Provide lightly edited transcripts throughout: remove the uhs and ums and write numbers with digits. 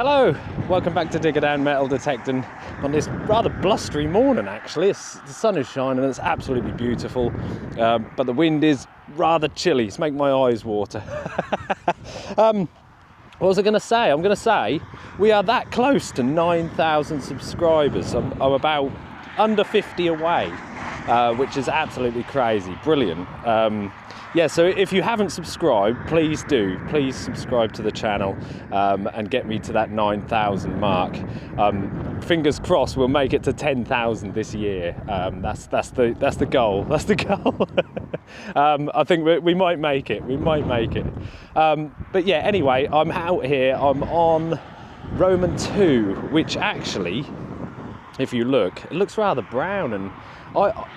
Hello, welcome back to Digger Down Metal Detecting on this rather blustery morning actually. The sun is shining and it's absolutely beautiful, but the wind is rather chilly. It's making my eyes water. What was I going to say? I'm going to say we are that close to 9,000 subscribers. I'm about under 50 away, which is absolutely crazy, brilliant. Yeah, so if you haven't subscribed, please do. Please subscribe to the channel and get me to that 9,000 mark. Fingers crossed, we'll make it to 10,000 this year. That's the goal. That's the goal. I think we might make it. We might make it. But yeah, anyway, I'm out here. I'm on Roman 2, which actually, if you look, it looks rather brown, and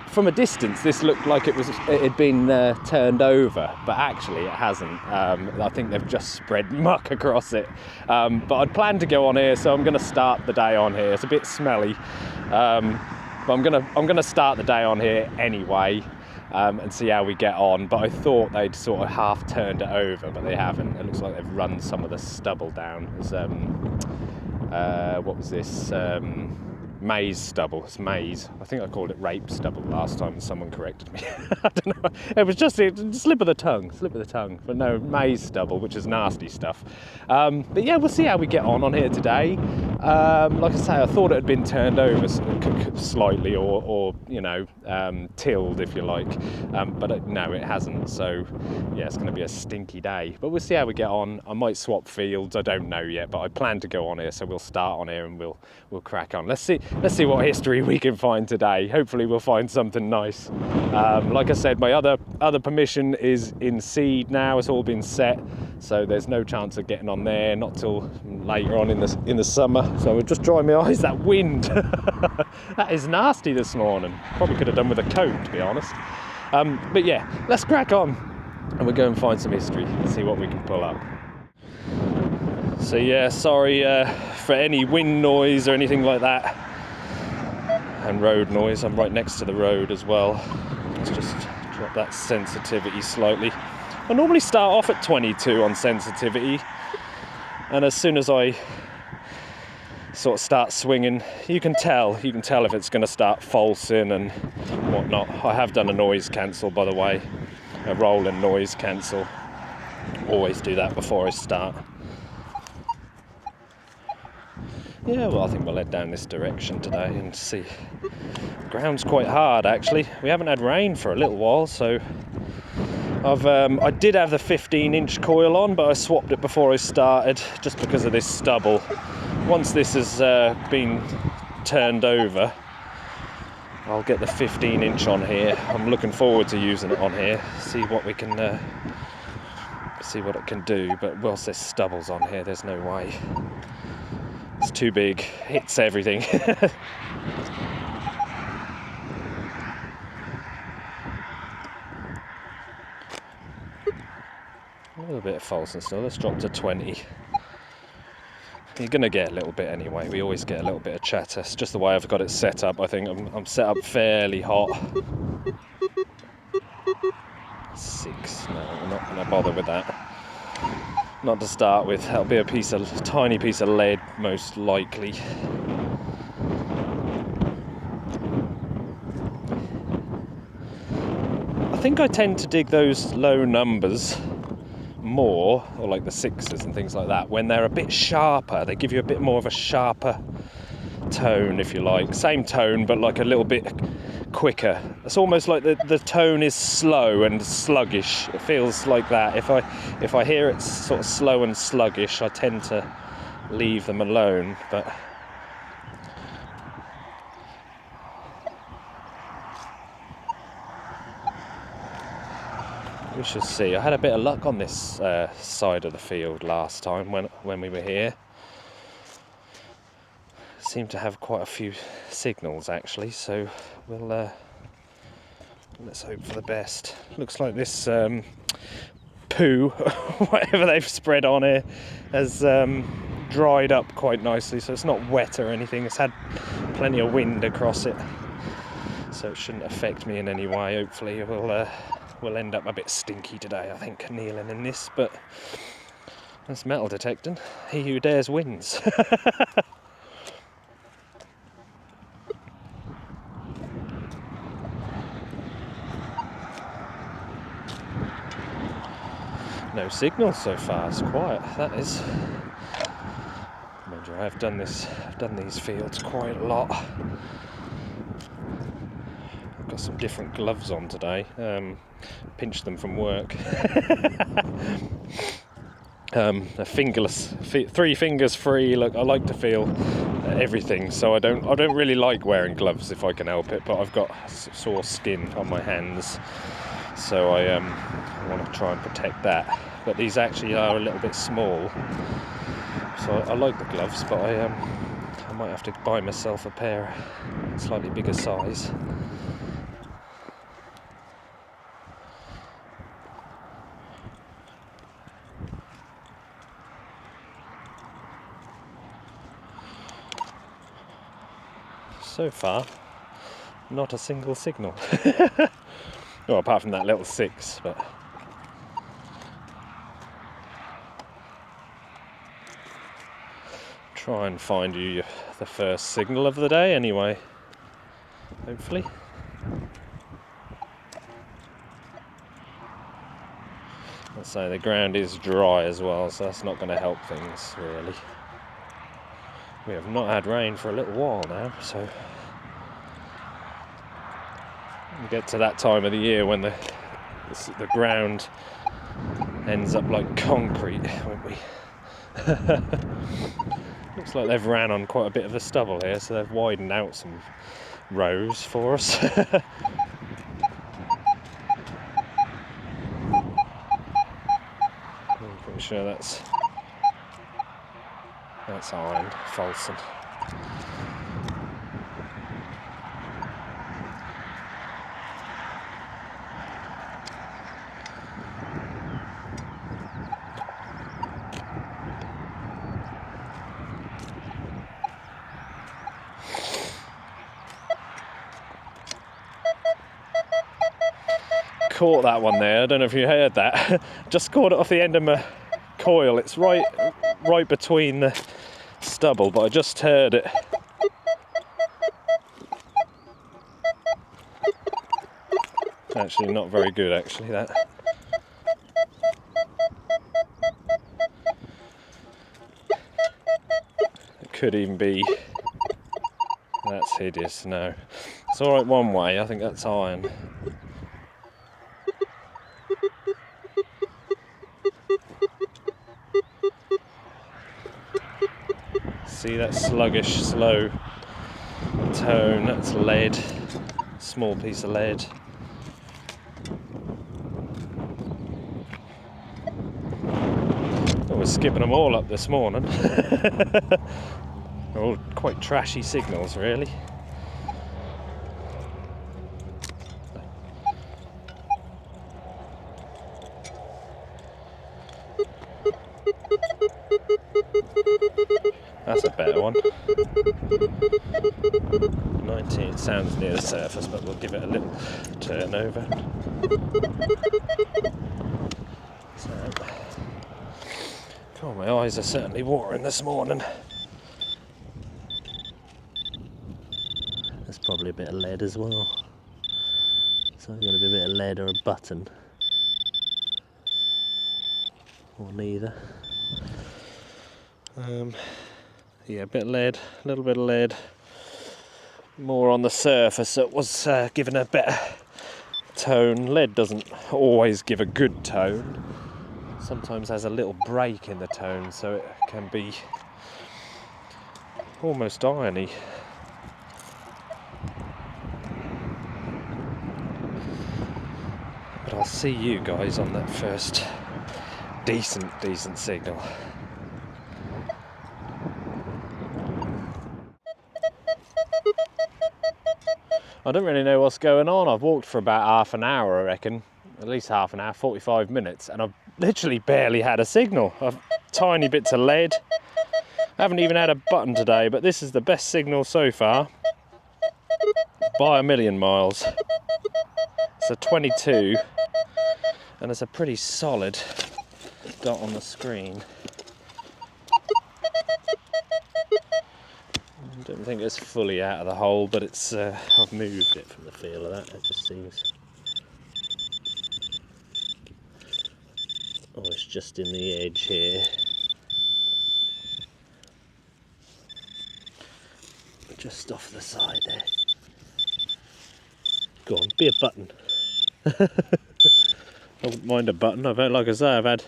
from a distance this looked like it had been turned over, but actually it hasn't. I think they've just spread muck across it, but I'd planned to go on here, so I'm going to start the day on here. It's a bit smelly, but I'm going to start the day on here anyway, and see how we get on. But I thought they'd sort of half turned it over, but they haven't. It looks like they've run some of the stubble down. It's, what was this? Maize stubble. It's maize. I think I called it rape stubble last time and someone corrected me. I don't know. It was just a slip of the tongue. But no, maize stubble, which is nasty stuff. But yeah, we'll see how we get on here today. Like I say, I thought it had been turned over slightly, or you know, tilled if you like. But no, it hasn't. So yeah, it's going to be a stinky day. But we'll see how we get on. I might swap fields. I don't know yet, but I plan to go on here, so we'll start on here and we'll crack on. Let's see what history we can find today. Hopefully we'll find something nice. Like I said, my other permission is in seed now. It's all been set, so there's no chance of getting on there, not till later on in the summer. So we're just drying my eyes. That wind, that is nasty this morning. Probably could have done with a coat, to be honest. But yeah, let's crack on and we'll go and find some history and see what we can pull up. So yeah, sorry for any wind noise or anything like that, and road noise. I'm right next to the road as well. Let's just drop that sensitivity slightly. I normally start off at 22 on sensitivity, and as soon as I sort of start swinging, you can tell if it's going to start falsing and whatnot. I have done a noise cancel, by the way, a roll and noise cancel. Always do that before I start. Yeah, well, I think we'll head down this direction today and see. The ground's quite hard, actually. We haven't had rain for a little while, so I did have the 15-inch coil on, but I swapped it before I started just because of this stubble. Once this has been turned over, I'll get the 15-inch on here. I'm looking forward to using it on here. See what we can, see what it can do. But whilst there's stubbles on here, there's no way. It's too big, hits everything. A little bit of false and still. Let's drop to 20. You're going to get a little bit anyway. We always get a little bit of chatter. It's just the way I've got it set up. I think I'm set up fairly hot. 6. No, we're not going to bother with that. Not to start with. That'll be a tiny piece of lead, most likely. I think I tend to dig those low numbers more, or like the 6s and things like that, when they're a bit sharper. They give you a bit more of a sharper tone, if you like. Same tone, but like a little bit quicker. It's almost like the tone is slow and sluggish. It feels like that. If I hear it's sort of slow and sluggish, I tend to leave them alone. But we shall see. I had a bit of luck on this side of the field last time when we were here. Seemed to have quite a few signals actually, so we'll let's hope for the best. Looks like this poo, whatever they've spread on here, has dried up quite nicely, so it's not wet or anything. It's had plenty of wind across it, so it shouldn't affect me in any way. Hopefully we'll end up a bit stinky today, I think, kneeling in this, but That's metal detecting. He who dares wins. No signal so far, it's quiet, that is. Mind you, I've done these fields quite a lot. I've got some different gloves on today. Pinched them from work. They're fingerless, 3 fingers free. Look, I like to feel everything, so I don't really like wearing gloves if I can help it, but I've got sore skin on my hands, so I want to try and protect that. But these actually are a little bit small, so I like the gloves, but I might have to buy myself a pair slightly bigger size. So far, not a single signal. Well, apart from that little 6, but try and find you the first signal of the day anyway, hopefully. Let's say the ground is dry as well, so that's not going to help things really. We have not had rain for a little while now, so we get to that time of the year when the ground ends up like concrete, won't we? Looks like they've ran on quite a bit of the stubble here, so they've widened out some rows for us. I'm pretty sure that's iron, Folsom. Caught that one there, I don't know if you heard that. Just caught it off the end of my coil. It's right between the stubble, but I just heard it. Actually not very good, actually, that. It could even be, that's hideous, no. It's alright one way, I think that's iron. See that sluggish, slow tone, that's lead, small piece of lead. Oh, we're skipping them all up this morning. They're all quite trashy signals, really. That's a better one. 19, it sounds near the surface, but we'll give it a little turn over. So, oh, my eyes are certainly watering this morning. There's probably a bit of lead as well. So I've got a bit of lead or a button. Or neither. Yeah, a bit of lead, a little bit of lead. More on the surface, so it was given a better tone. Lead doesn't always give a good tone. Sometimes has a little break in the tone, so it can be almost irony. But I'll see you guys on that first decent signal. I don't really know what's going on. I've walked for about half an hour, I reckon. At least half an hour, 45 minutes, and I've literally barely had a signal. I've tiny bits of lead. I haven't even had a button today, but this is the best signal so far. By a million miles. It's a 22, and it's a pretty solid dot on the screen. think it's fully out of the hole, but it's I've moved it from the feel of that. It just seems, oh, it's just in the edge here. Just off the side there. Go on, be a button. I wouldn't mind a button. Like I say, I've had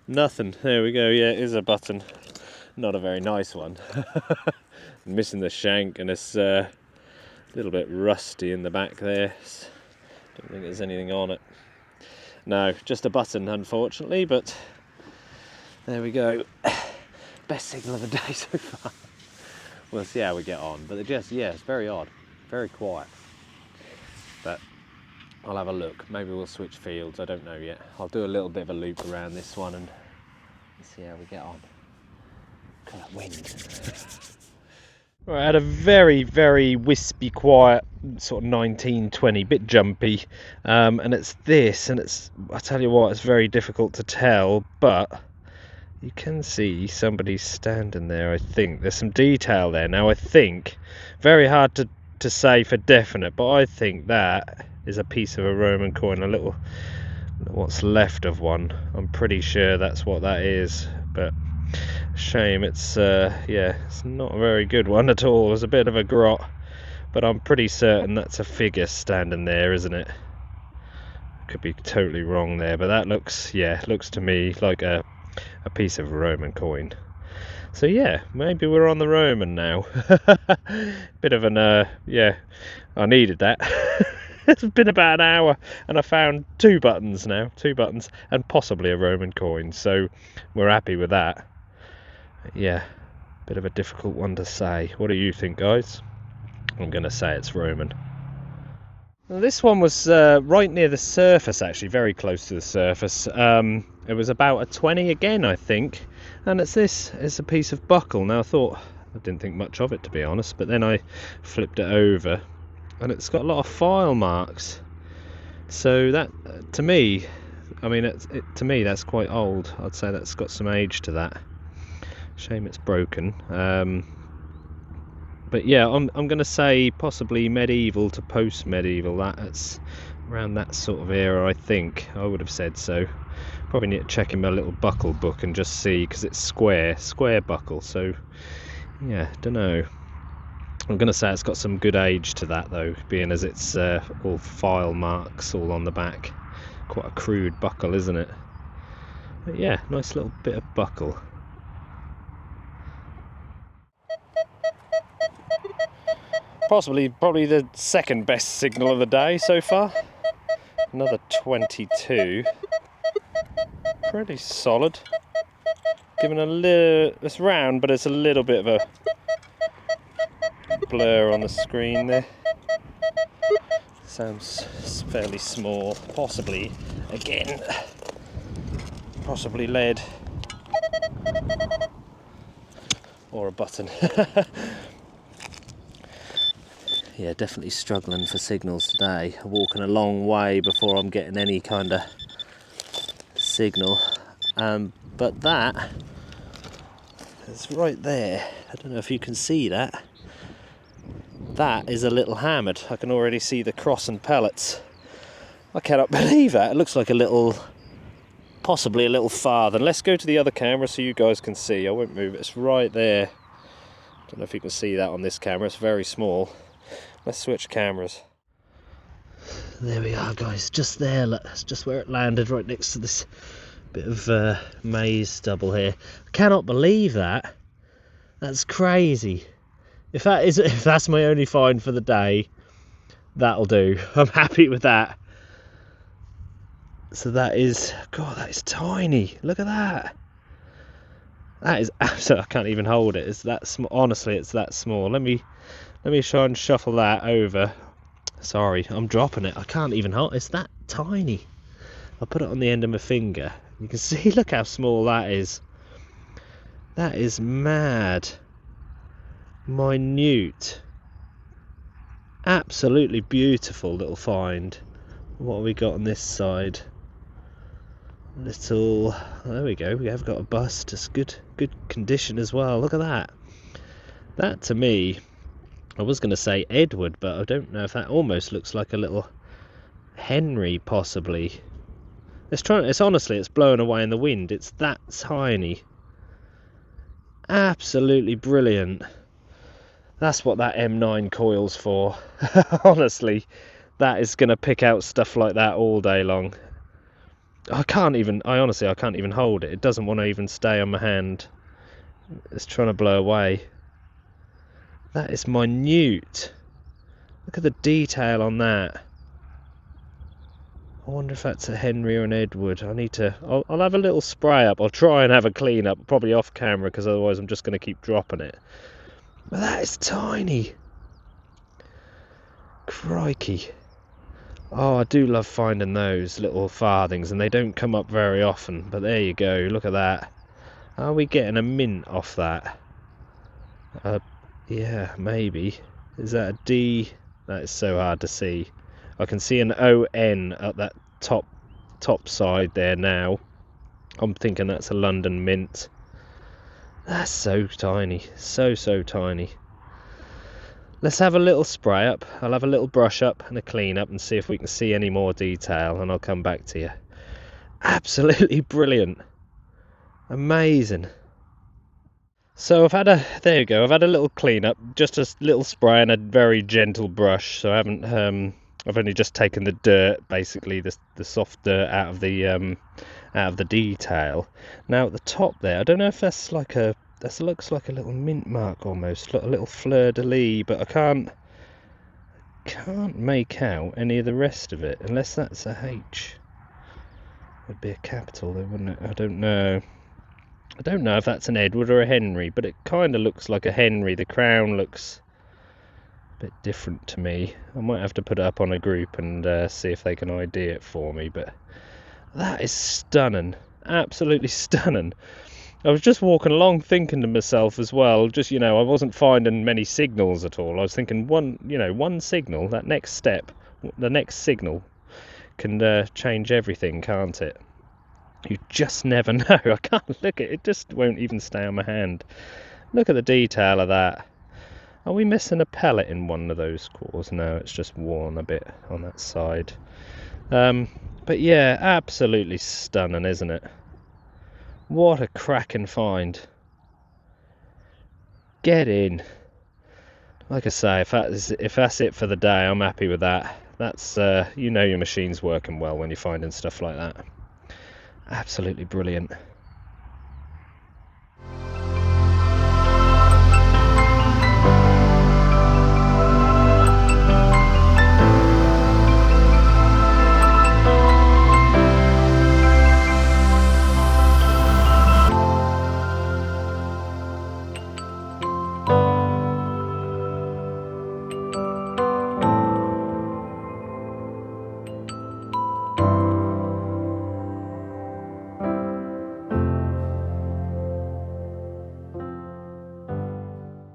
nothing. There we go. Yeah, it is a button. Not a very nice one. Missing the shank, and it's a little bit rusty in the back there. Don't think there's anything on it. No, just a button, unfortunately. But there we go. Best signal of the day so far. We'll see how we get on. But it's very odd, very quiet. But I'll have a look. Maybe we'll switch fields. I don't know yet. I'll do a little bit of a loop around this one and see how we get on. Look at that wind. Right, I had a very, very wispy, quiet sort of 1920, bit jumpy, and it's this, and it's, I tell you what, it's very difficult to tell, but you can see somebody standing there. I think there's some detail there. Now I think, very hard to say for definite, but I think that is a piece of a Roman coin, a little, what's left of one. I'm pretty sure that's what that is, but shame it's it's not a very good one at all. It's a bit of a grot, but I'm pretty certain that's a figure standing there, isn't it? Could be totally wrong there, but that looks to me like a piece of Roman coin. So yeah, maybe we're on the Roman now. Bit of an I needed that. It's been about an hour and I found two buttons and possibly a Roman coin, so we're happy with that. Yeah, bit of a difficult one to say. What do you think, guys? I'm gonna say it's Roman. Well, this one was right near the surface, actually, very close to the surface. It was about a 20 again, I think, and it's a piece of buckle. Now I didn't think much of it, to be honest, but then I flipped it over and it's got a lot of file marks. So that, to me, I mean, to me that's quite old. I'd say that's got some age to that. Shame it's broken. But yeah, I'm going to say possibly medieval to post-medieval. That's around that sort of era, I think. I would have said so. Probably need to check in my little buckle book and just see, because it's square buckle. So yeah, don't know. I'm going to say it's got some good age to that though, being as it's all file marks all on the back. Quite a crude buckle, isn't it? But yeah, nice little bit of buckle. Probably the second best signal of the day so far. Another 22. Pretty solid. Given a little, it's round, but it's a little bit of a blur on the screen there. Sounds fairly small. Possibly, again, possibly lead. Or a button. Yeah, definitely struggling for signals today. Walking a long way before I'm getting any kind of signal. But that is right there. I don't know if you can see that. That is a little hammered. I can already see the cross and pellets. I cannot believe that. It looks like a little, possibly a little farther. Let's go to the other camera so you guys can see. I won't move it. It's right there. Don't know if you can see that on this camera. It's very small. Let's switch cameras. There we are, guys, just there. Look, that's just where it landed, right next to this bit of maize stubble here. I cannot believe that. That's crazy. If that's my only find for the day, that'll do. I'm happy with that. So that is, God, that is tiny. Look at that. That is absolutely, I can't even hold it. It's that small. Honestly, it's that small. Let me try and shuffle that over. Sorry, I'm dropping it. I can't even hold it. It's that tiny. I'll put it on the end of my finger. You can see, look how small that is. That is mad. Minute. Absolutely beautiful little find. What have we got on this side? Little, there we go. We have got a bust. It's good condition as well. Look at that. That to me I was going to say Edward, but I don't know if that almost looks like a little Henry, possibly. It's honestly, it's blowing away in the wind. It's that tiny. Absolutely brilliant. That's what that M9 coil's for. Honestly, that is going to pick out stuff like that all day long. I honestly can't even hold it. It doesn't want to even stay on my hand. It's trying to blow away. That is minute. Look at the detail on that. I wonder if that's a Henry or an Edward. I'll have a little spray up. I'll try and have a clean up, probably off camera, because otherwise I'm just going to keep dropping it. But that is tiny. Crikey. Oh, I do love finding those little farthings, and they don't come up very often. But there you go, look at that. Are we getting a mint off that? Yeah, maybe. Is that a D? That is so hard to see. I can see an ON at that top side there now. I'm thinking that's a London mint. That's so tiny, so tiny. Let's have a little spray up. I'll have a little brush up and a clean up and see if we can see any more detail, and I'll come back to you. Absolutely brilliant. Amazing. So there you go, I've had a little clean up, just a little spray and a very gentle brush. So I haven't I've only just taken the dirt, basically the soft dirt out of the detail. Now at the top there, I don't know if that's that looks like a little mint mark almost, a little fleur-de-lis, but I can't make out any of the rest of it, unless that's a H. It would be a capital though, wouldn't it? I don't know if that's an Edward or a Henry, but it kind of looks like a Henry. The crown looks a bit different to me. I might have to put it up on a group and see if they can ID it for me, but that is stunning. Absolutely stunning. I was just walking along thinking to myself as well, just, I wasn't finding many signals at all. I was thinking one signal, that next step, the next signal can change everything, can't it? You just never know. I can't look at it. It just won't even stay on my hand. Look at the detail of that. Are we missing a pellet in one of those cores? No, it's just worn a bit on that side. But yeah, absolutely stunning, isn't it? What a cracking find. Get in. Like I say, if that's it for the day, I'm happy with that. That's your machine's working well when you're finding stuff like that. Absolutely brilliant.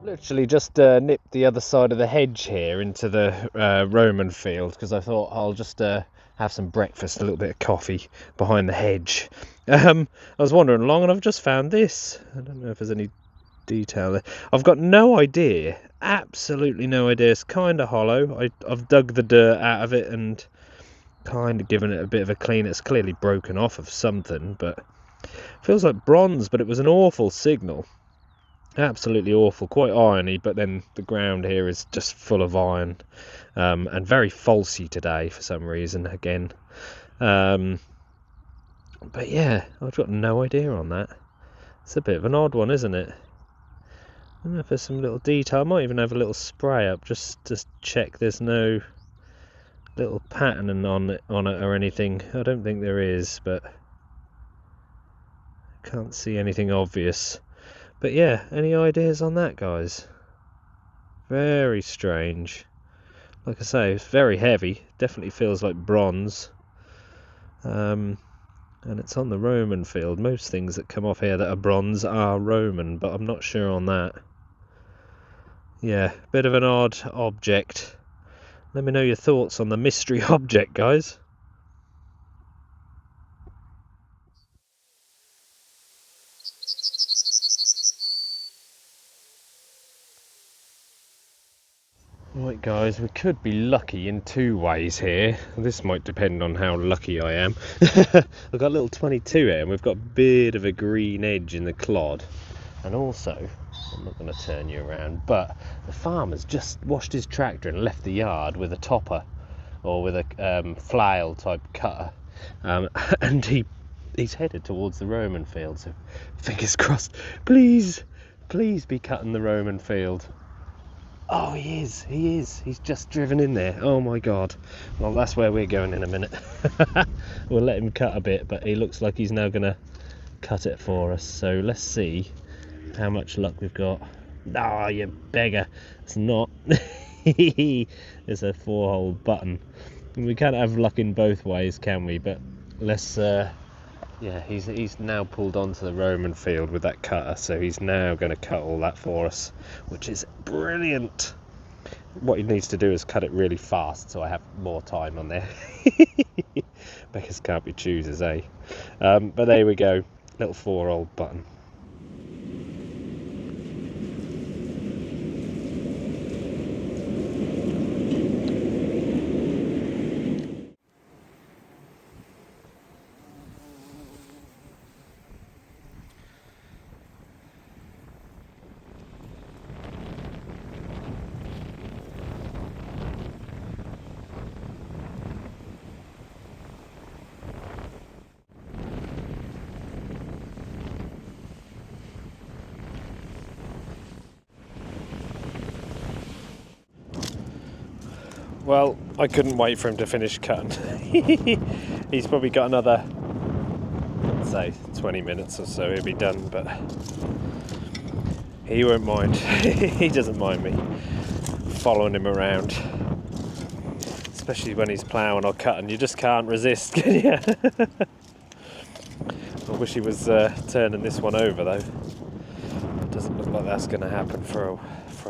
Literally just nipped the other side of the hedge here into the Roman field, because I thought I'll just have some breakfast, a little bit of coffee behind the hedge. I was wandering along and I've just found this. I don't know if there's any detail there. I've got no idea, absolutely no idea. It's kind of hollow. I've dug the dirt out of it and kind of given it a bit of a clean. It's clearly broken off of something, but it feels like bronze, but it was an awful signal. Absolutely awful, quite irony, but then the ground here is just full of iron, and very falsy today for some reason again. But yeah, I've got no idea on that. It's a bit of an odd one, isn't it? I don't know if there's some little detail. I might even have a little spray up just to check there's no little patterning on it or anything. I don't think there is, but I can't see anything obvious. But yeah, any ideas on that, guys? Very strange. Like I say, it's very heavy. Definitely feels like bronze. And it's on the Roman field. Most things that come off here that are bronze are Roman, but I'm not sure on that. Yeah, bit of an odd object. Let me know your thoughts on the mystery object, guys. Right guys, we could be lucky in two ways here. This might depend on how lucky I am. I've got a little 22 here and we've got a bit of a green edge in the clod. And also, I'm not going to turn you around, but the farmer's just washed his tractor and left the yard with a topper or with a flail type cutter. And he's headed towards the Roman field, so fingers crossed. Please be cutting the Roman field. Oh, he is. He's just driven in there. Oh my god. Well, that's where we're going in a minute. We'll let him cut a bit, but he looks like he's now going to cut it for us. So let's see how much luck we've got. Ah, you beggar. It's not. It's a 4-hole button. We can't have luck in both ways, can we? But let's... yeah, he's now pulled onto the Roman field with that cutter, so he's now going to cut all that for us, which is brilliant. What he needs to do is cut it really fast, so I have more time on there. Beggars can't be choosers, eh? But there we go, little 4-hole button. Well, I couldn't wait for him to finish cutting. He's probably got another, let's say, 20 minutes or so, he'll be done, but he won't mind. He doesn't mind me following him around. Especially when he's ploughing or cutting, you just can't resist, can you? I wish he was turning this one over though. It doesn't look like that's going to happen for a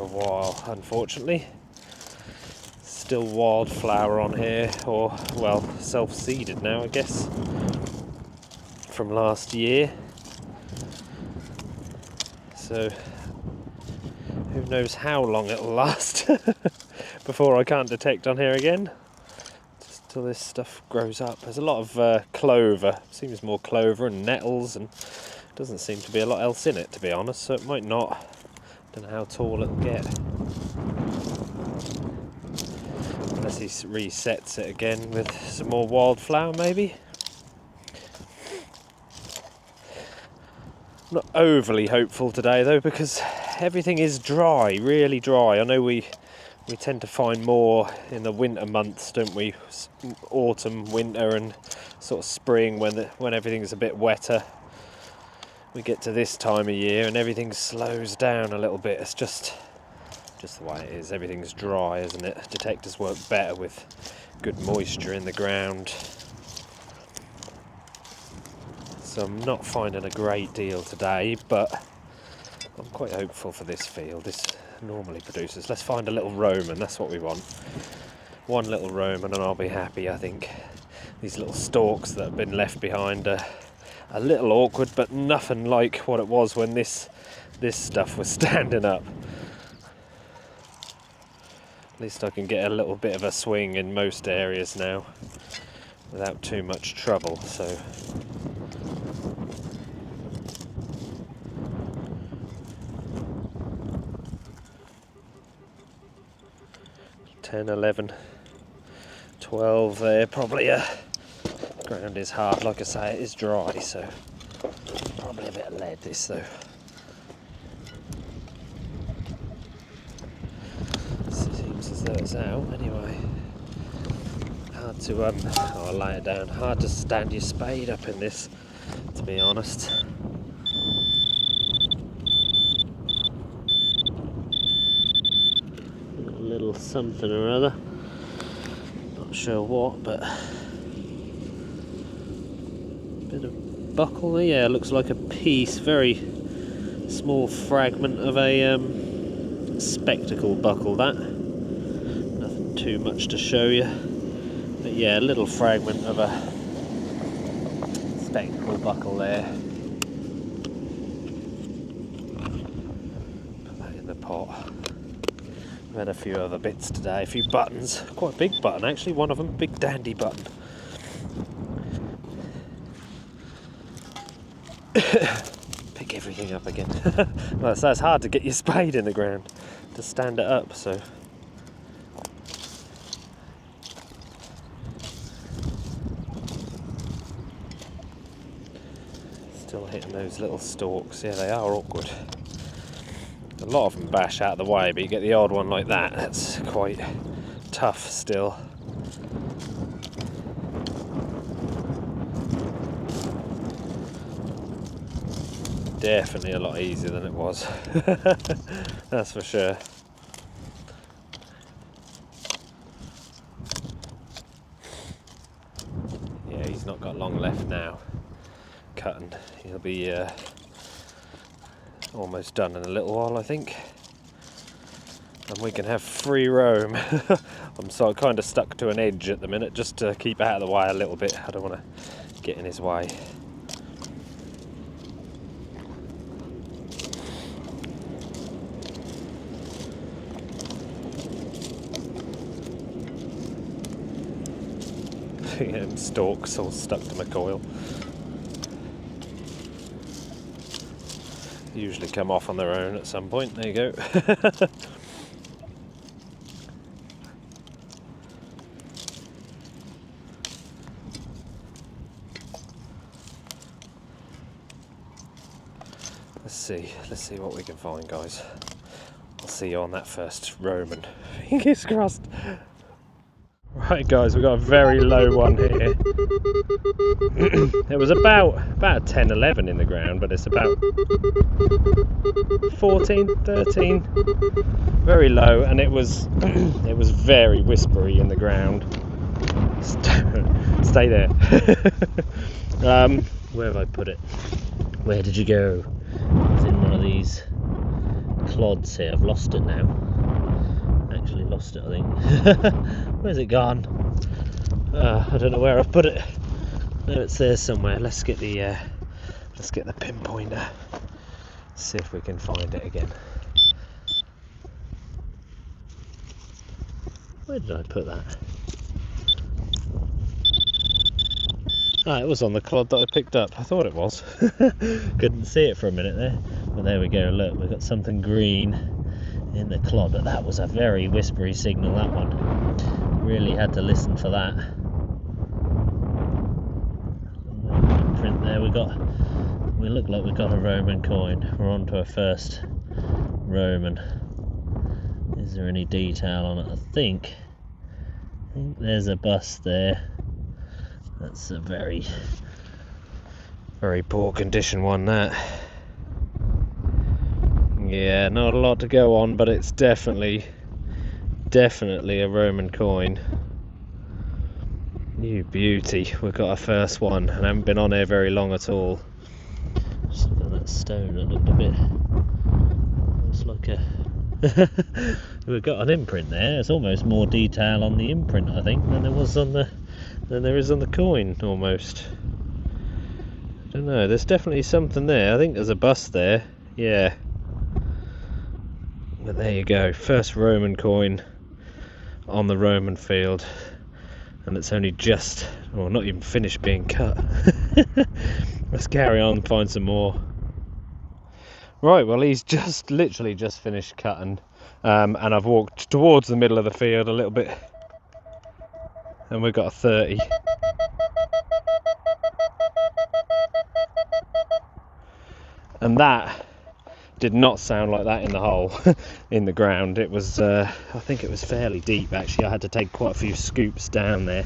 while, unfortunately. Still wildflower on here, or well, self-seeded now I guess, from last year. So who knows how long it'll last before I can't detect on here again. Just till this stuff grows up. There's a lot of clover, seems more clover and nettles, and doesn't seem to be a lot else in it, to be honest, so it might not. Don't know how tall it'll get. Unless he resets it again with some more wildflower, maybe. I'm not overly hopeful today though, because everything is dry, really dry. I know we tend to find more in the winter months, don't we? Autumn, winter, and sort of spring when everything's a bit wetter. We get to this time of year and everything slows down a little bit. It's just the way it is. Everything's dry, isn't it? Detectors work better with good moisture in the ground. So I'm not finding a great deal today, but I'm quite hopeful for this field. This normally produces. Let's find a little Roman, that's what we want. One little Roman and I'll be happy, I think. These little stalks that have been left behind are a little awkward, but nothing like what it was when this stuff was standing up. At least I can get a little bit of a swing in most areas now without too much trouble. So ten, 11, 12 there, probably. Ground is hard, like I say, it is dry, so probably a bit of lead this though. Seems as though it's out anyway. Hard to I'll lay it down. Hard to stand your spade up in this, to be honest. A little something or other. Not sure what, but bit of buckle. Yeah, looks like a piece, very small fragment of a spectacle buckle. That nothing too much to show you, but yeah, a little fragment of a spectacle buckle there. Put that in the pot. I've had a few other bits today, a few buttons. Quite a big button actually, one of them, big dandy button. Pick everything up again. Well, so it's hard to get your spade in the ground to stand it up, so. Still hitting those little stalks. Yeah, they are awkward. A lot of them bash out of the way, but you get the odd one like that, that's quite tough still. Definitely a lot easier than it was. That's for sure. Yeah, he's not got long left now. Cutting. He'll be almost done in a little while, I think. And we can have free roam. I'm so kind of stuck to an edge at the minute, just to keep out of the way a little bit. I don't want to get in his way. And stalks all stuck to my coil. Usually come off on their own at some point. There you go. Let's see what we can find, guys. I'll see you on that first Roman. Fingers crossed. Right guys, we've got a very low one here. It was about 10, 11 in the ground, but it's about 14, 13. Very low, and it was very whispery in the ground. Stay there. Where have I put it? Where did you go? It's in one of these clods here. I've lost it now. Actually lost it, I think. Where's it gone? I don't know where I've put it. No, it's there somewhere. Let's get the pinpointer. See if we can find it again. Where did I put that? Ah, it was on the clod that I picked up. I thought it was. Couldn't see it for a minute there. But there we go, look, we've got something green in the clod. But that was a very whispery signal, that one. Really had to listen for that. Print there, we look like we've got a Roman coin. We're on to our first Roman. Is there any detail on it? I think there's a bust there. That's a very, very poor condition one, that. Yeah, not a lot to go on, but it's definitely a Roman coin. You beauty, we've got our first one, and I haven't been on here very long at all. Just look at that stone, it looked a bit, looks like a, we've got an imprint there. It's almost more detail on the imprint, I think, than there is on the coin, almost. I don't know, there's definitely something there. I think there's a bust there, yeah. But there you go, first Roman coin on the Roman field, and it's only just, or not even finished being cut. Let's carry on and find some more. Right, well, he's literally just finished cutting, and I've walked towards the middle of the field a little bit, and we've got a 30. And that did not sound like that in the hole, in the ground. It was, I think it was fairly deep actually. I had to take quite a few scoops down there.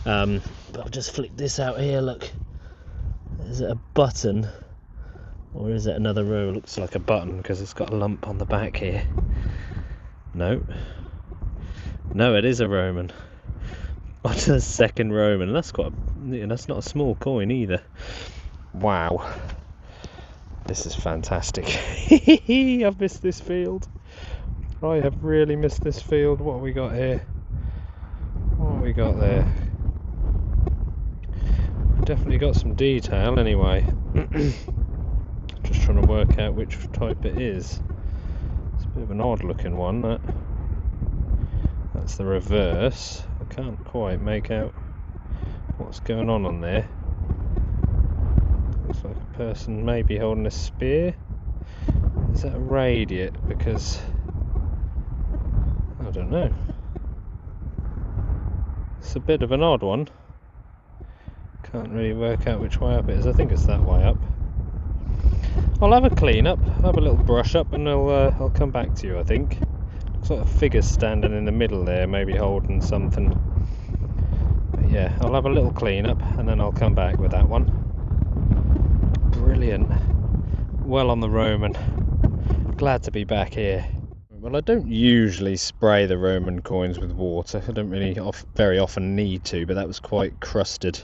But I'll just flick this out here, look. Is it a button? Or is it another row? It looks like a button because it's got a lump on the back here. No, it is a Roman. On the second Roman. That's that's not a small coin either. Wow. This is fantastic. I've missed this field. I have really missed this field. What have we got here? What have we got there? Definitely got some detail anyway. Just trying to work out which type it is. It's a bit of an odd looking one, that. That's the reverse. I can't quite make out what's going on there. Looks like a person maybe holding a spear. Is that a radiate? Because I don't know. It's a bit of an odd one. Can't really work out which way up it is. I think it's that way up. I'll have a clean up, have a little brush up, and I'll come back to you, I think. Looks like a figure standing in the middle there, maybe holding something. But yeah, I'll have a little clean up and then I'll come back with that one. Brilliant. Well on the Roman. Glad to be back here. Well, I don't usually spray the Roman coins with water. I don't really very often need to, but that was quite crusted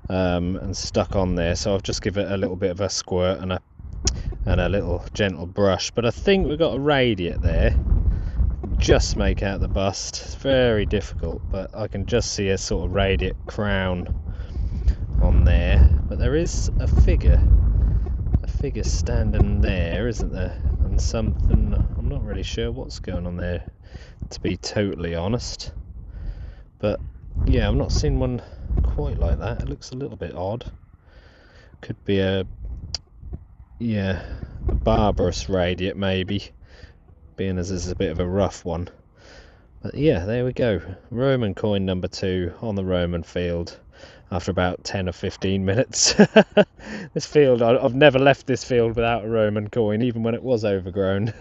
and stuck on there, so I've just given it a little bit of a squirt and a little gentle brush. But I think we've got a radiate there. Just make out the bust. It's very difficult, but I can just see a sort of radiate crown on there. But there is a figure standing there, isn't there? And something, I'm not really sure what's going on there, to be totally honest. But yeah, I've not seen one quite like that. It looks a little bit odd. Could be a barbarous radiate maybe, being as this is a bit of a rough one. But yeah, there we go. Roman coin number 2 on the Roman field after about 10 or 15 minutes. This field, I've never left this field without a Roman coin, even when it was overgrown.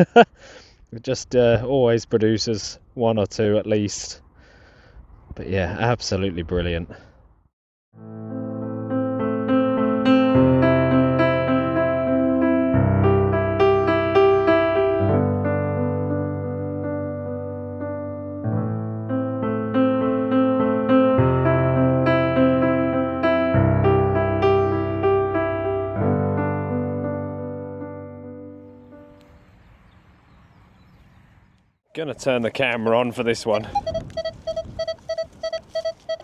It just always produces 1 or 2 at least. But yeah, absolutely brilliant. Gonna turn the camera on for this one.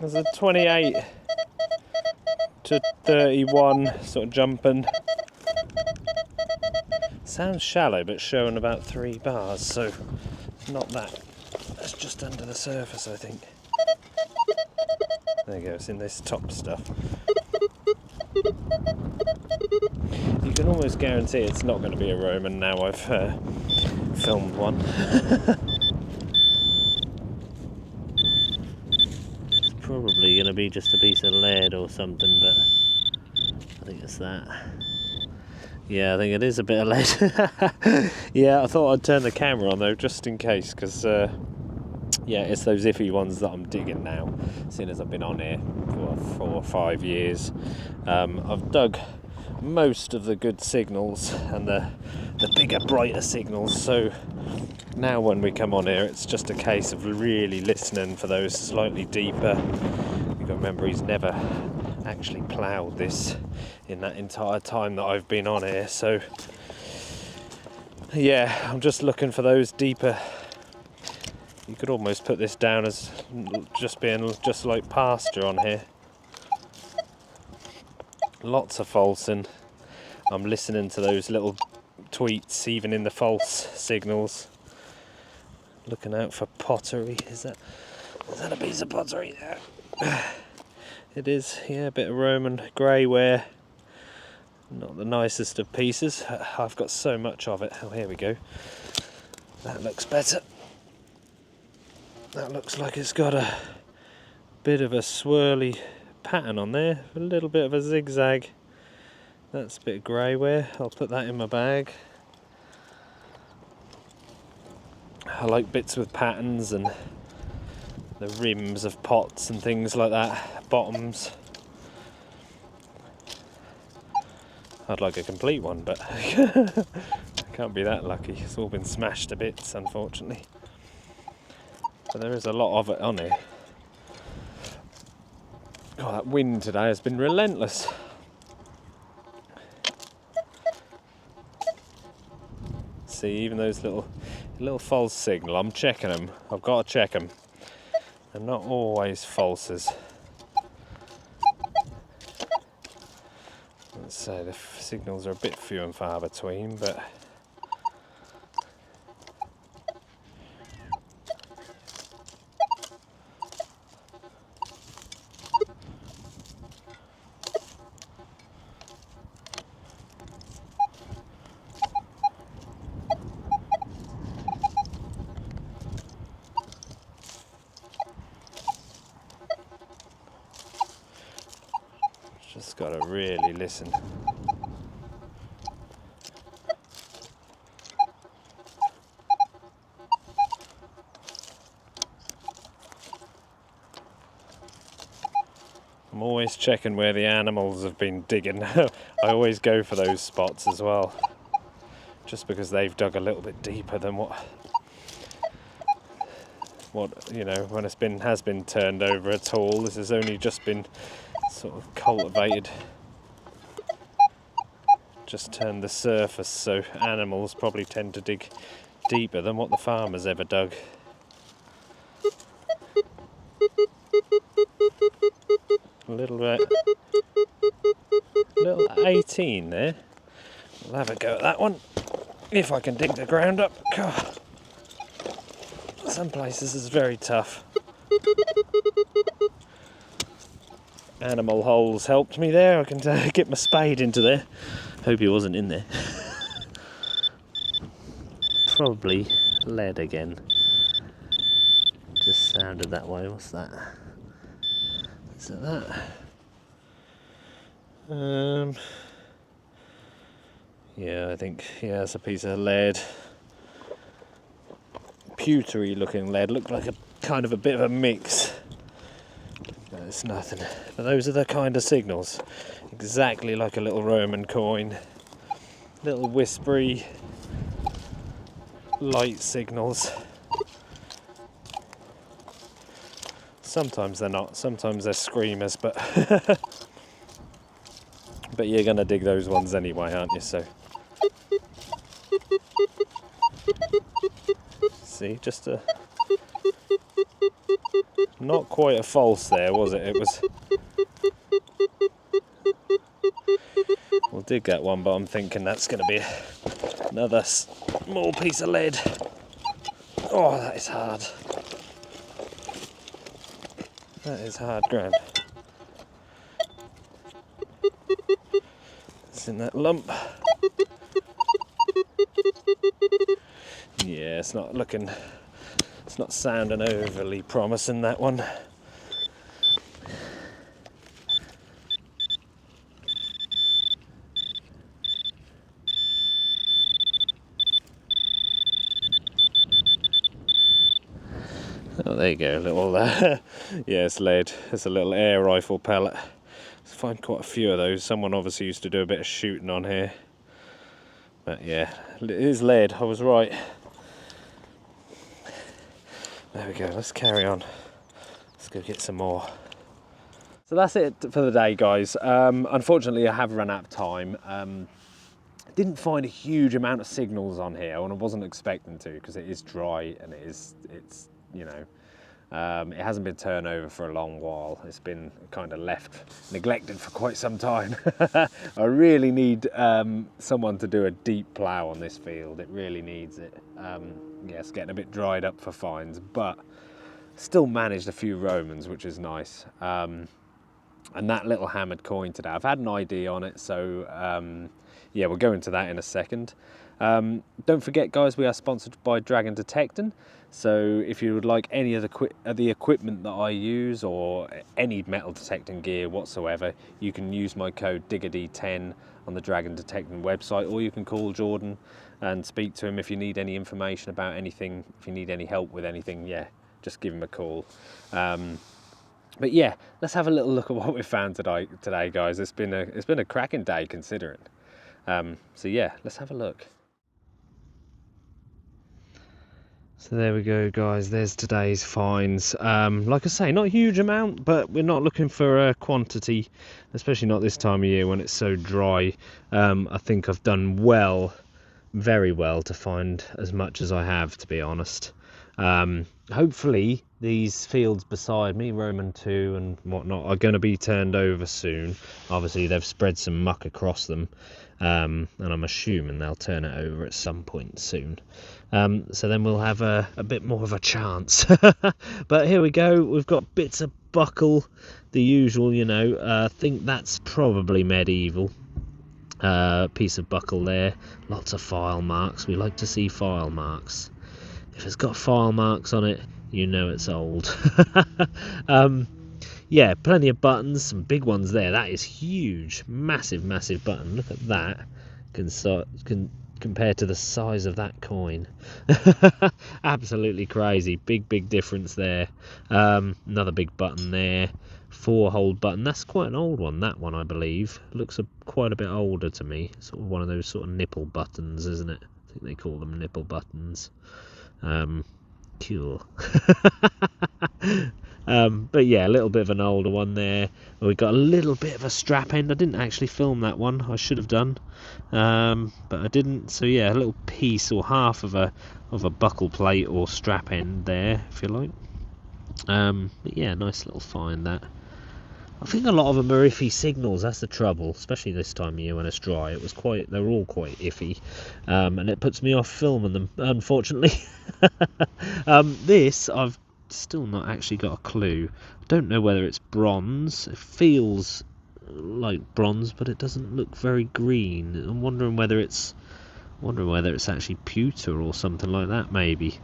There's a 28 to 31 sort of jumping. Sounds shallow, but showing about 3 bars, so not that. That's just under the surface, I think. There you go, it's in this top stuff. You can almost guarantee it's not going to be a Roman now I've filmed one. It's probably going to be just a piece of lead or something, but I think it's that. Yeah, I think it is a bit of lead. Yeah, I thought I'd turn the camera on though, just in case, because yeah, it's those iffy ones that I'm digging now, seeing as I've been on here for 4 or 5 years. I've dug most of the good signals and the bigger, brighter signals, so now when we come on here it's just a case of really listening for those slightly deeper. You've got to remember, he's never actually ploughed this in that entire time that I've been on here, so yeah, I'm just looking for those deeper. You could almost put this down as just being just like pasture on here. Lots of falsing. I'm listening to those little tweets even in the false signals. Looking out for pottery. Is that a piece of pottery there? It is, yeah, a bit of Roman greyware. Not the nicest of pieces. I've got so much of it. Oh, here we go. That looks better. That looks like it's got a bit of a swirly pattern on there, a little bit of a zigzag. That's a bit of greyware. I'll put that in my bag. I like bits with patterns and the rims of pots and things like that, bottoms. I'd like a complete one, but I can't be that lucky. It's all been smashed to bits, unfortunately. But there is a lot of it on here. Oh, that wind today has been relentless. See, even those little false signal, I'm checking them. I've got to check them. They're not always falses. Let's say the signals are a bit few and far between, but Just got to really listen. I'm always checking where the animals have been digging. I always go for those spots as well, just because they've dug a little bit deeper than what you know, when has been turned over at all. This has only just been sort of cultivated, just turned the surface, so animals probably tend to dig deeper than what the farmers ever dug. A little bit, little 18 there. We'll have a go at that one, if I can dig the ground up. God. Some places it's very tough. Animal holes helped me there. I can get my spade into there. Hope he wasn't in there. Probably lead again. Just sounded that way. What's that? Is it that? Yeah, I think, yeah, it's a piece of lead. Pewtery looking lead. Looked like a kind of a bit of a mix. No, it's nothing. But those are the kind of signals. Exactly like a little Roman coin. Little whispery light signals. Sometimes they're not, sometimes they're screamers, but but you're gonna dig those ones anyway, aren't you? So see, just a not quite a false there, was it? It was. We'll dig that one, but I'm thinking that's going to be another small piece of lead. Oh, that is hard. That is hard ground. It's in that lump. Yeah, it's not looking, it's not sounding overly promising, that one. Oh, there you go, a little, yeah, it's lead. It's a little air rifle pellet. I find quite a few of those. Someone obviously used to do a bit of shooting on here. But yeah, it is lead, I was right. There we go, let's carry on. Let's go get some more. So that's it for the day, guys. Unfortunately, I have run out of time. Didn't find a huge amount of signals on here, and I wasn't expecting to, because it is dry and it's you know, it hasn't been turned over for a long while. It's been kind of left neglected for quite some time. I really need someone to do a deep plough on this field. It really needs it. Yeah, it's getting a bit dried up for fines, but still managed a few Romans, which is nice. And that little hammered coin today, I've had an ID on it, so yeah, we'll go into that in a second. Don't forget, guys, we are sponsored by Dragon Detecting. So if you would like any of the equipment that I use, or any metal detecting gear whatsoever, you can use my code DIGGERD10 on the Dragon Detecting website, or you can call Jordan and speak to him if you need any information about anything. If you need any help with anything, yeah, just give him a call. But yeah, let's have a little look at what we found today, guys. It's been a cracking day considering. So yeah, let's have a look. So there we go, guys, there's today's finds. Like I say, not a huge amount, but we're not looking for a quantity, especially not this time of year when it's so dry. I think I've done well, very well, to find as much as I have, to be honest. Hopefully these fields beside me, Roman 2 and whatnot, are going to be turned over soon. Obviously they've spread some muck across them, and I'm assuming they'll turn it over at some point soon. So then we'll have a bit more of a chance. But here we go, we've got bits of buckle, the usual, you know. I think that's probably medieval. Piece of buckle there, lots of file marks. We like to see file marks. If it's got file marks on it, you know it's old. yeah, plenty of buttons, some big ones there. That is huge, massive, massive button. Look at that. Can compare to the size of that coin. Absolutely crazy. Big difference there. Another big button there. 4-hole button. That's quite an old one, that one, I believe. Looks quite a bit older to me. Sort of one of those sort of nipple buttons, isn't it? I think they call them nipple buttons. Cool. But yeah, a little bit of an older one there. We got a little bit of a strap end. I didn't actually film that one. I should have done, but I didn't. So yeah, a little piece or half of a buckle plate or strap end there, if you like. But yeah, nice little find that. I think a lot of them are iffy signals. That's the trouble, especially this time of year when it's dry. They're all quite iffy, and it puts me off filming them, unfortunately. This I've still not actually got a clue. I don't know whether it's bronze. It feels like bronze, but it doesn't look very green. I'm wondering whether it's actually pewter or something like that. Maybe.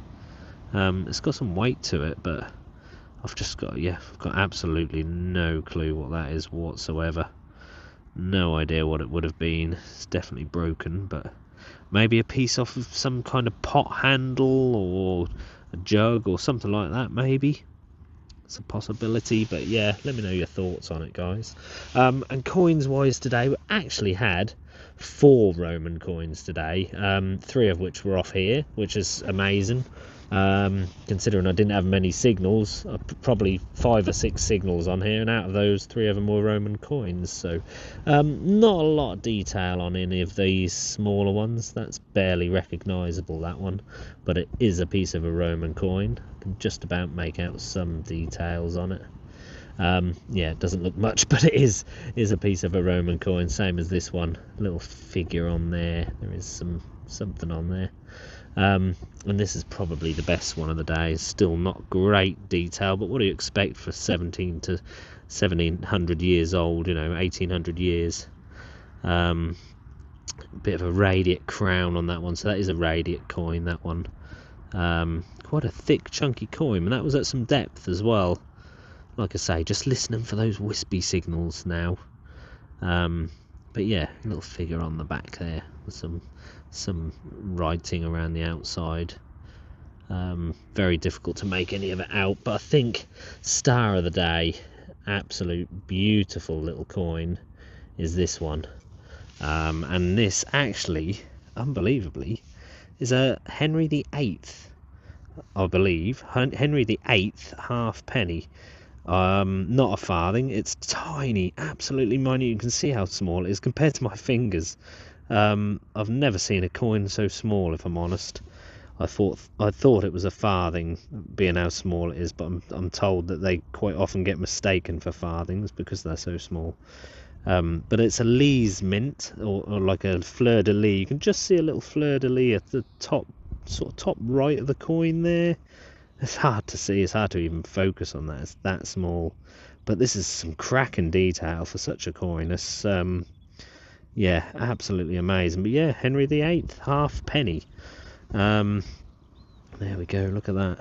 It's got some weight to it, but I've got absolutely no clue what that is whatsoever. No idea what it would have been. It's definitely broken, but maybe a piece off of some kind of pot handle or a jug or something like that, maybe. It's a possibility, but yeah, let me know your thoughts on it, guys. And coins wise today, we actually had 4 Roman coins today, 3 of which were off here, which is amazing. Considering I didn't have many signals, probably 5 or 6 signals on here, and out of those 3 of them were Roman coins. So not a lot of detail on any of these smaller ones. That's barely recognisable, that one, but it is a piece of a Roman coin. I can just about make out some details on it. Yeah, it doesn't look much, but it is a piece of a Roman coin, same as this one. A little figure on there. There is something on there. And this is probably the best one of the day. It's still not great detail, but what do you expect for 1700 years old, 1800 years. Bit of a radiate crown on that one, so that is a radiate coin, that one. Quite a thick chunky coin, and that was at some depth as well. Like I say, just listening for those wispy signals now. But yeah, a little figure on the back there with some writing around the outside. Very difficult to make any of it out, but I think star of the day, absolute beautiful little coin, is this one. And this actually, unbelievably, is a Henry VIII, I believe. Henry VIII halfpenny. Not a farthing. It's tiny, absolutely minute. You can see how small it is compared to my fingers. I've never seen a coin so small, if I'm honest. I thought it was a farthing, being how small it is, but I'm told that they quite often get mistaken for farthings because they're so small. But it's a Lees mint, or like a fleur-de-lis. You can just see a little fleur-de-lis at the top right of the coin there. It's hard to see, it's hard to even focus on that, it's that small. But this is some cracking detail for such a coin. It's yeah, absolutely amazing. But yeah, Henry VIII halfpenny. There we go, look at that.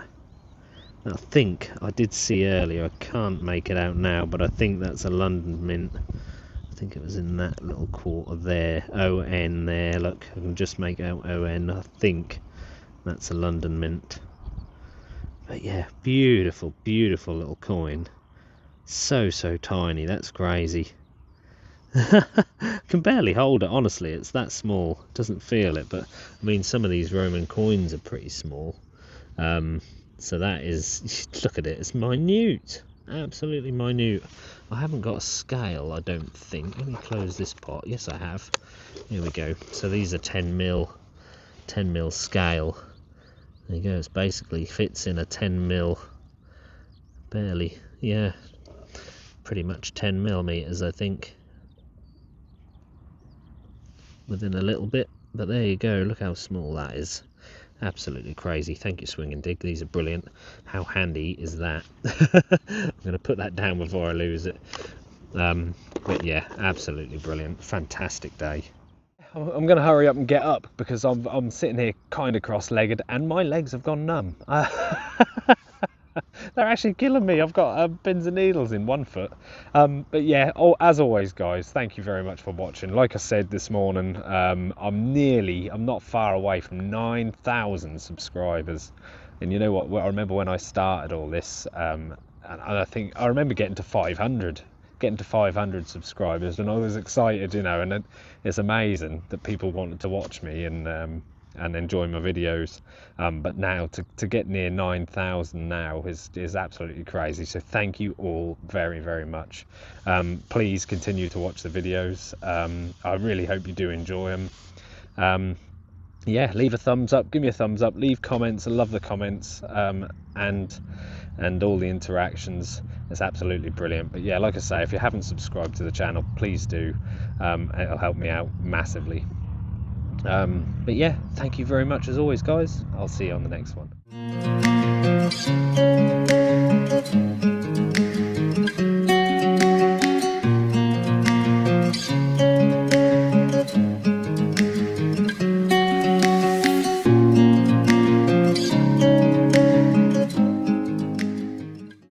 I think I did see earlier, I can't make it out now, but I think that's a London mint. I think it was in that little quarter there. ON there, look, I can just make out ON. I think that's a London mint. But yeah, beautiful little coin. So tiny, that's crazy. Can barely hold it, honestly. It's that small. Doesn't feel it, but I mean, some of these Roman coins are pretty small. So that is, look at it, it's minute, absolutely minute. I haven't got a scale, I don't think. Let me close this pot. Yes, I have. Here we go. So these are 10mm scale. There you go. It's basically fits in a 10mm. Barely, yeah. Pretty much 10mm, I think. Within a little bit, but there you go. Look how small that is. Absolutely crazy. Thank you, Swing and Dig. These are brilliant. How handy is that? I'm going to put that down before I lose it. But yeah, absolutely brilliant. Fantastic day. I'm going to hurry up and get up because I'm sitting here kind of cross-legged and my legs have gone numb. They're actually killing me. I've got pins and needles in one foot. But yeah, as always, guys, thank you very much for watching. Like I said this morning, I'm not far away from 9,000 subscribers. And you know what? Well, I remember when I started all this, and I think I remember getting to 500 subscribers, and I was excited, you know. And it's amazing that people wanted to watch me and enjoy my videos, but now to get near 9,000 now is absolutely crazy. So thank you all very, very much. Please continue to watch the videos. I really hope you do enjoy them. Yeah, leave a thumbs up, give me a thumbs up, leave comments. I love the comments, and all the interactions. It's absolutely brilliant. But yeah, like I say, if you haven't subscribed to the channel, please do. It'll help me out massively. But yeah, thank you very much as always, guys. I'll see you on the next one.